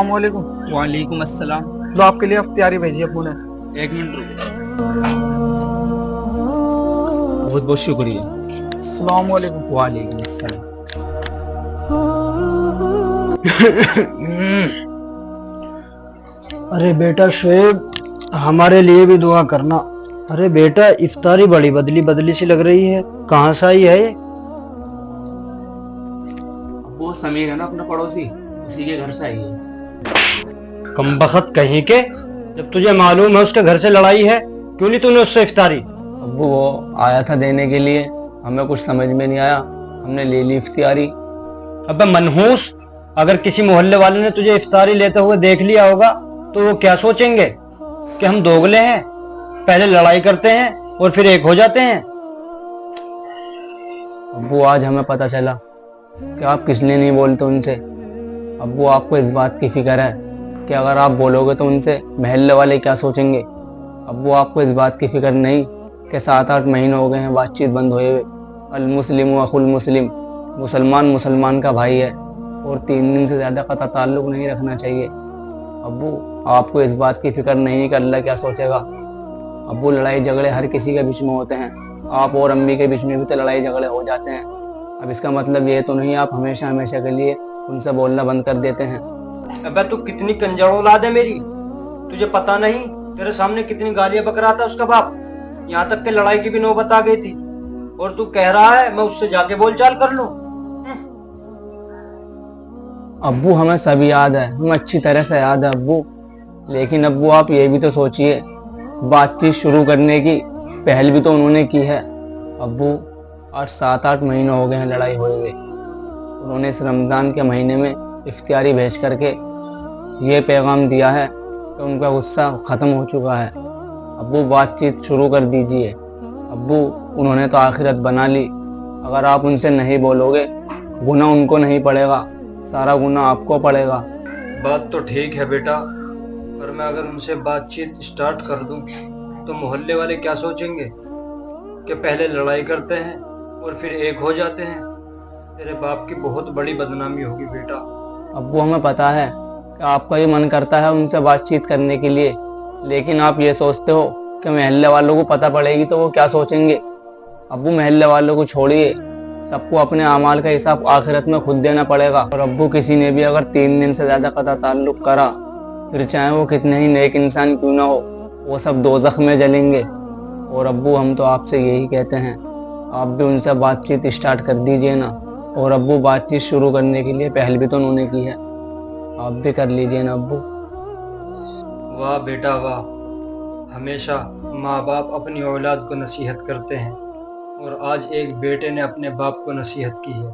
السلام علیکم۔ وعلیکم السلام۔ تو آپ کے لیے افطاری بھیجی ابو نے۔ ایک منٹ رکو۔ بہت بہت شکریہ۔ السلام علیکم۔ وعلیکم السلام۔ ارے بیٹا شعیب، ہمارے لیے بھی دعا کرنا۔ ارے بیٹا افطاری بڑی بدلی بدلی سی لگ رہی ہے، کہاں سے آئی ہے یہ؟ وہ سمیر ہے نا اپنا پڑوسی، اسی کے گھر سے آئی ہے۔ کمبخت کہیں کے، جب تجھے معلوم ہے اس کے گھر سے لڑائی ہے، کیوں نہیں تو نے اس سے افطاری؟ ابو وہ آیا تھا دینے کے لیے، ہمیں کچھ سمجھ میں نہیں آیا، ہم نے لے لی افطاری۔ ابے منحوس، اگر کسی محلے والے نے تجھے افطاری لیتے ہوئے دیکھ لیا ہوگا تو وہ کیا سوچیں گے کہ ہم دوگلے ہیں، پہلے لڑائی کرتے ہیں اور پھر ایک ہو جاتے ہیں۔ ابو آج ہمیں پتہ چلا کہ آپ کس لیے نہیں بولتے ان سے۔ ابو آپ کو اس بات کی فکر ہے کہ اگر آپ بولو گے تو ان سے محلے والے کیا سوچیں گے۔ ابو آپ کو اس بات کی فکر نہیں کہ 7-8 مہینے ہو گئے ہیں بات چیت بند ہوئے ہوئے۔ المسلم اخو المسلم، مسلمان مسلمان کا بھائی ہے اور 3 دن سے زیادہ قطع تعلق نہیں رکھنا چاہیے۔ ابو آپ کو اس بات کی فکر نہیں کہ اللہ کیا سوچے گا۔ ابو لڑائی جھگڑے ہر کسی کے بیچ میں ہوتے ہیں، آپ اور امی کے بیچ میں بھی تو لڑائی جھگڑے ہو جاتے ہیں۔ اب اس کا مطلب یہ تو نہیں آپ ہمیشہ ہمیشہ کے لیے ان سے بولنا بند کر دیتے ہیں۔ ابے تو کتنی کنجر اولاد ہے میری، تجھے پتا نہیں تیرے سامنے کتنی گالیاں بک رہا تھا اس کا باپ، یہاں تک کہ لڑائی کی بھی نوبت آ گئی تھی، اور تو کہہ رہا ہے میں اس سے جا کے بول چال کر لوں۔ ابو ہمیں سب یاد ہے، ہمیں اچھی طرح سے یاد ہے ابو، لیکن ابو آپ یہ بھی تو سوچئے، بات چیت شروع کرنے کی پہل بھی تو انہوں نے کی ہے۔ ابو آج 7-8 مہینے ہو گئے ہیں لڑائی ہوئے ہوئے، انہوں نے اس رمضان کے مہینے میں افطاری بھیج کر کے یہ پیغام دیا ہے کہ ان کا غصہ ختم ہو چکا ہے۔ ابو بات چیت شروع کر دیجئے۔ ابو انہوں نے تو آخرت بنا لی، اگر آپ ان سے نہیں بولو گے گناہ ان کو نہیں پڑے گا، سارا گناہ آپ کو پڑے گا۔ بات تو ٹھیک ہے بیٹا، پر میں اگر ان سے بات چیت سٹارٹ کر دوں تو محلے والے کیا سوچیں گے کہ پہلے لڑائی کرتے ہیں اور پھر ایک ہو جاتے ہیں۔ تیرے باپ کی بہت بڑی بدنامی ہوگی بیٹا۔ ابو ہمیں پتا ہے کہ آپ کا یہ من کرتا ہے ان سے بات چیت کرنے کے لیے، لیکن آپ یہ سوچتے ہو کہ محلے والوں کو پتہ پڑے گی تو وہ کیا سوچیں گے۔ ابو محلے والوں کو چھوڑیے، سب کو اپنے اعمال کا حساب آخرت میں خود دینا پڑے گا۔ اور ابو کسی نے بھی اگر 3 دن سے زیادہ قطع تعلق کرا، پھر چاہے وہ کتنے ہی نیک انسان کیوں نہ ہو، وہ سب دوزخ میں جلیں گے۔ اور ابو ہم تو آپ سے یہی کہتے ہیں، آپ بھی ان سے بات چیت اسٹارٹ کر دیجئے نا۔ اور ابو بات چیت شروع کرنے کے لیے پہل بھی تو انہوں نے کی ہے، آپ بھی کر لیجئے نا ابو۔ واہ بیٹا واہ، ہمیشہ ماں باپ اپنی اولاد کو نصیحت کرتے ہیں، اور آج ایک بیٹے نے اپنے باپ کو نصیحت کی ہے۔